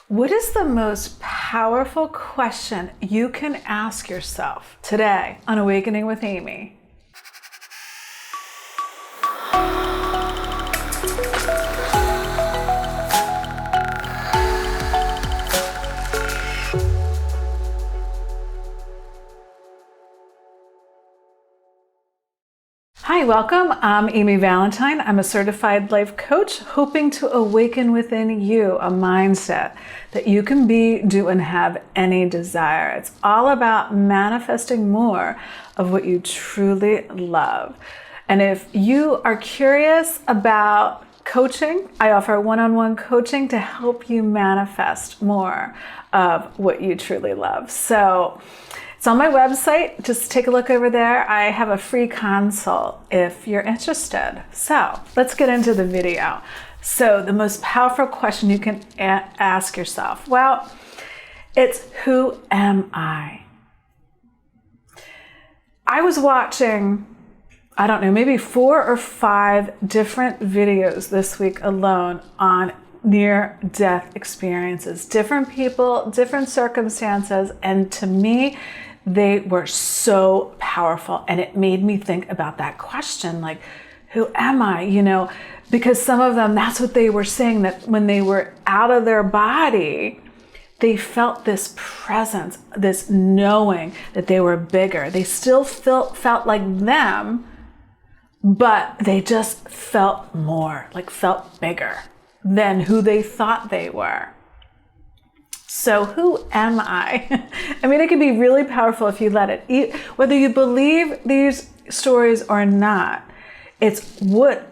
What is the most powerful question you can ask yourself today on Awakening with Amy? Hi, welcome. I'm Amy Valentine. I'm a certified life coach, hoping to awaken within you a mindset that you can be, do, and have any desire. It's all about manifesting more of what you truly love. And if you are curious about coaching, I offer one-on-one coaching to help you manifest more of what you truly love. So it's on my website. Just take a look over there. I have a free consult if you're interested. So let's get into the video. So the most powerful question you can ask yourself, well, it's who am I? I was watching, I don't know, maybe 4 or 5 different videos this week alone on near-death experiences, different people, different circumstances, and to me, they were so powerful, and it made me think about that question, like, who am I? You know, because some of them, that's what they were saying, that when they were out of their body, they felt this presence, this knowing that they were bigger. They still felt like them, but they just felt more, like felt bigger than who they thought they were. So who am I? I mean, it can be really powerful if you let it. Whether you believe these stories or not, it's what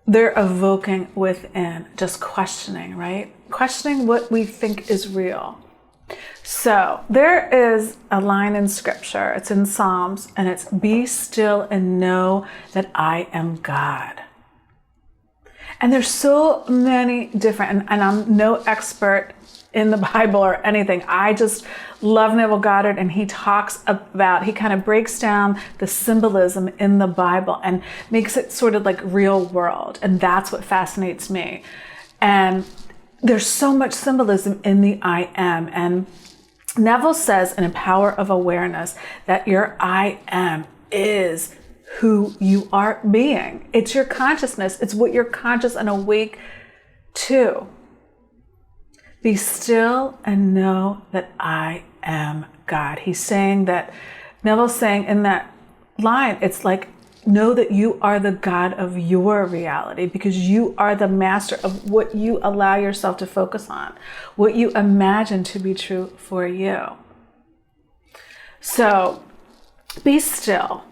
they're evoking within, just questioning, right? Questioning what we think is real. So there is a line in Scripture, it's in Psalms, and it's, "Be still and know that I am God." And there's so many different, and I'm no expert in the Bible or anything. I just love Neville Goddard, and he talks about, he kind of breaks down the symbolism in the Bible and makes it sort of like real world. And that's what fascinates me. And there's so much symbolism in the I am. And Neville says in A Power of Awareness that your I am is who you are being. It's your consciousness. It's what you're conscious and awake to. Be still and know that I am God. He's saying that, Neville's saying in that line, it's like, know that you are the God of your reality, because you are the master of what you allow yourself to focus on, what you imagine to be true for you. So be still.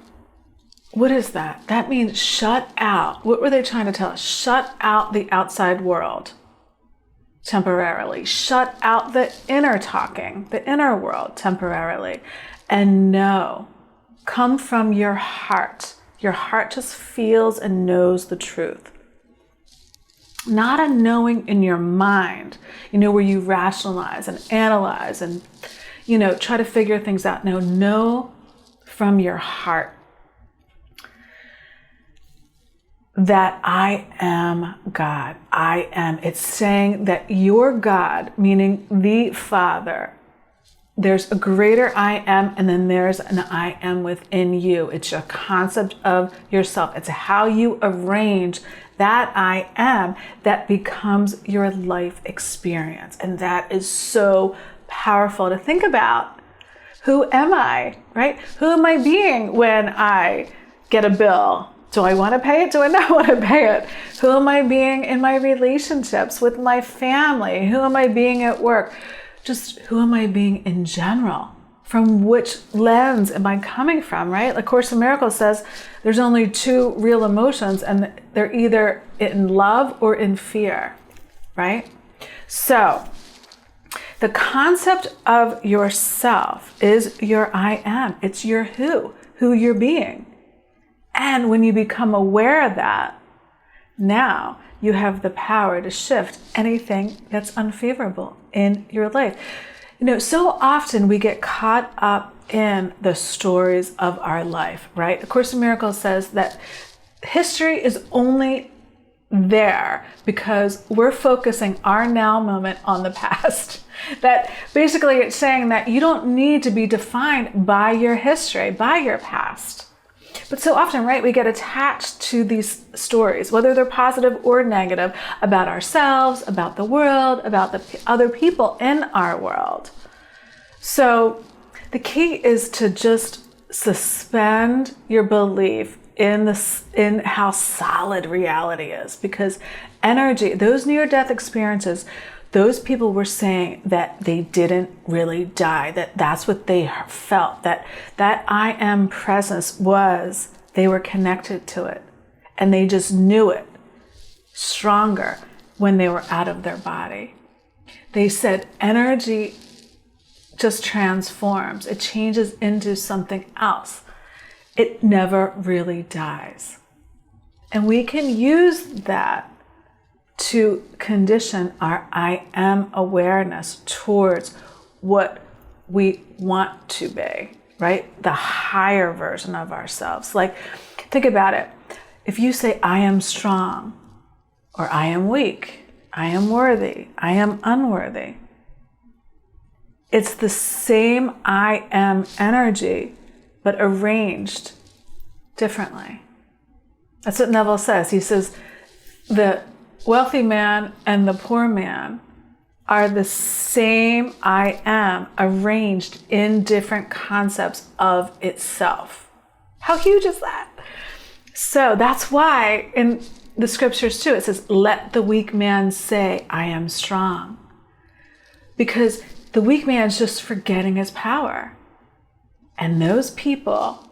What is that? That means shut out. What were they trying to tell us? Shut out the outside world temporarily. Shut out the inner talking, the inner world temporarily. And know, come from your heart. Your heart just feels and knows the truth. Not a knowing in your mind, you know, where you rationalize and analyze and, you know, try to figure things out. No, know from your heart that I am God. I am. It's saying that you're God, meaning the Father. There's a greater I am, and then there's an I am within you. It's your concept of yourself. It's how you arrange that I am that becomes your life experience. And that is so powerful to think about. Who am I, right? Who am I being when I get a bill? Do I want to pay it? Do I not want to pay it? Who am I being in my relationships with my family? Who am I being at work? Just who am I being in general? From which lens am I coming from, right? The Course in Miracles says there's only 2 real emotions, and they're either in love or in fear, right? So the concept of yourself is your I am. It's your who you're being. And when you become aware of that, now you have the power to shift anything that's unfavorable in your life. You know, so often we get caught up in the stories of our life, right? The Course in Miracles says that history is only there because we're focusing our now moment on the past. That basically it's saying that you don't need to be defined by your history, by your past. But so often, right, we get attached to these stories, whether they're positive or negative, about ourselves, about the world, about the other people in our world. So the key is to just suspend your belief in how solid reality is, because energy, those near-death experiences, those people were saying that they didn't really die, that's what they felt, that I am presence was, they were connected to it, and they just knew it stronger when they were out of their body. They said energy just transforms, it changes into something else. It never really dies. And we can use that to condition our I am awareness towards what we want to be, right? The higher version of ourselves. Like, think about it. If you say, I am strong, or I am weak, I am worthy, I am unworthy, it's the same I am energy, but arranged differently. That's what Neville says. He says, the wealthy man and the poor man are the same I am, arranged in different concepts of itself. How huge is that? So that's why in the scriptures too, it says, let the weak man say, I am strong. Because the weak man's just forgetting his power. And those people,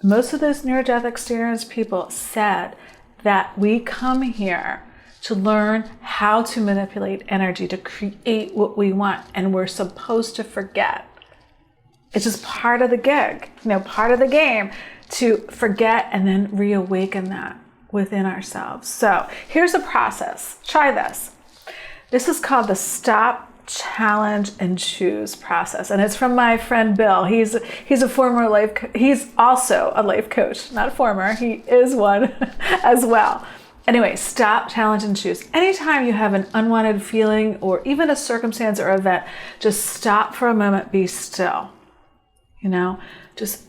most of those near-death experience people said that we come here to learn how to manipulate energy to create what we want, and we're supposed to forget. It's just part of the gig, part of the game, to forget and then reawaken that within ourselves. So here's a process. Try this. This is called the stop, challenge, and choose process, and it's from my friend Bill. He's a former he's also a life coach, not a former, he is one as well. Anyway, stop, challenge, and choose. Anytime you have an unwanted feeling or even a circumstance or event, just stop for a moment, be still. Just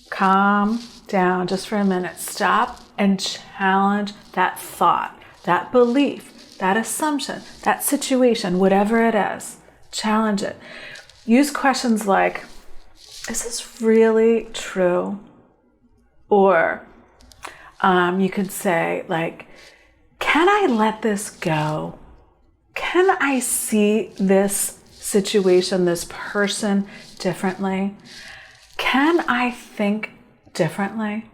calm down just for a minute. Stop and challenge that thought, that belief, that assumption, that situation, whatever it is. Challenge it. Use questions like, is this really true? Or you could say, like, can I let this go? Can I see this situation, this person differently? Can I think differently?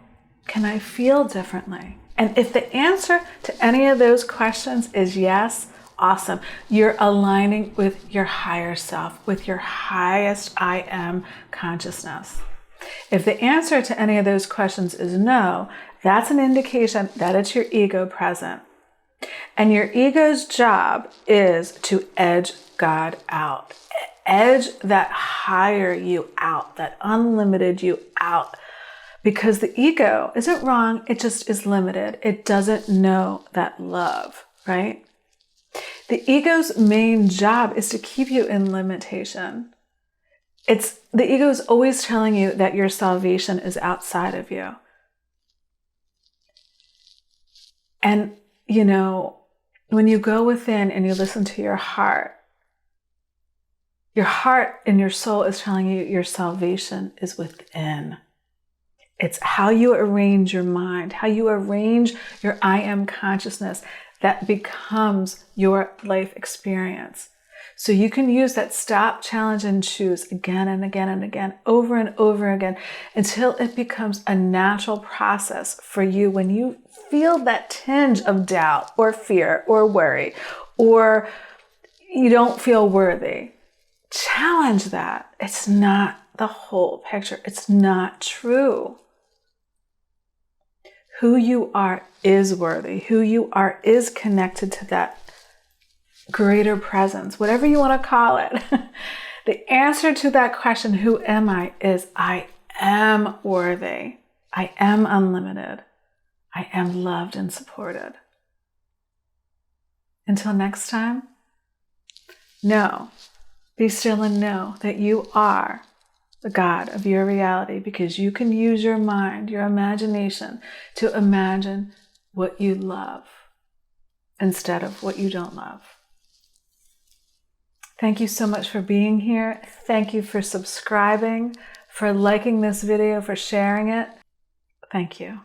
Can I feel differently? And if the answer to any of those questions is yes, awesome. You're aligning with your higher self, with your highest I am consciousness. If the answer to any of those questions is no, that's an indication that it's your ego present. And your ego's job is to edge God out. Edge that higher you out, that unlimited you out. Because the ego isn't wrong, it just is limited. It doesn't know that love, right? The ego's main job is to keep you in limitation. The ego is always telling you that your salvation is outside of you. And, when you go within and you listen to your heart and your soul is telling you your salvation is within. It's how you arrange your mind, how you arrange your I am consciousness that becomes your life experience. So you can use that stop, challenge, and choose again and again and again, over and over again, until it becomes a natural process for you. When you feel that tinge of doubt or fear or worry, or you don't feel worthy, challenge that. It's not the whole picture. It's not true. Who you are is worthy. Who you are is connected to that greater presence, whatever you want to call it. The answer to that question, who am I, is I am worthy. I am unlimited. I am loved and supported. Until next time, know, be still and know that you are the God of your reality, because you can use your mind, your imagination, to imagine what you love instead of what you don't love. Thank you so much for being here. Thank you for subscribing, for liking this video, for sharing it. Thank you.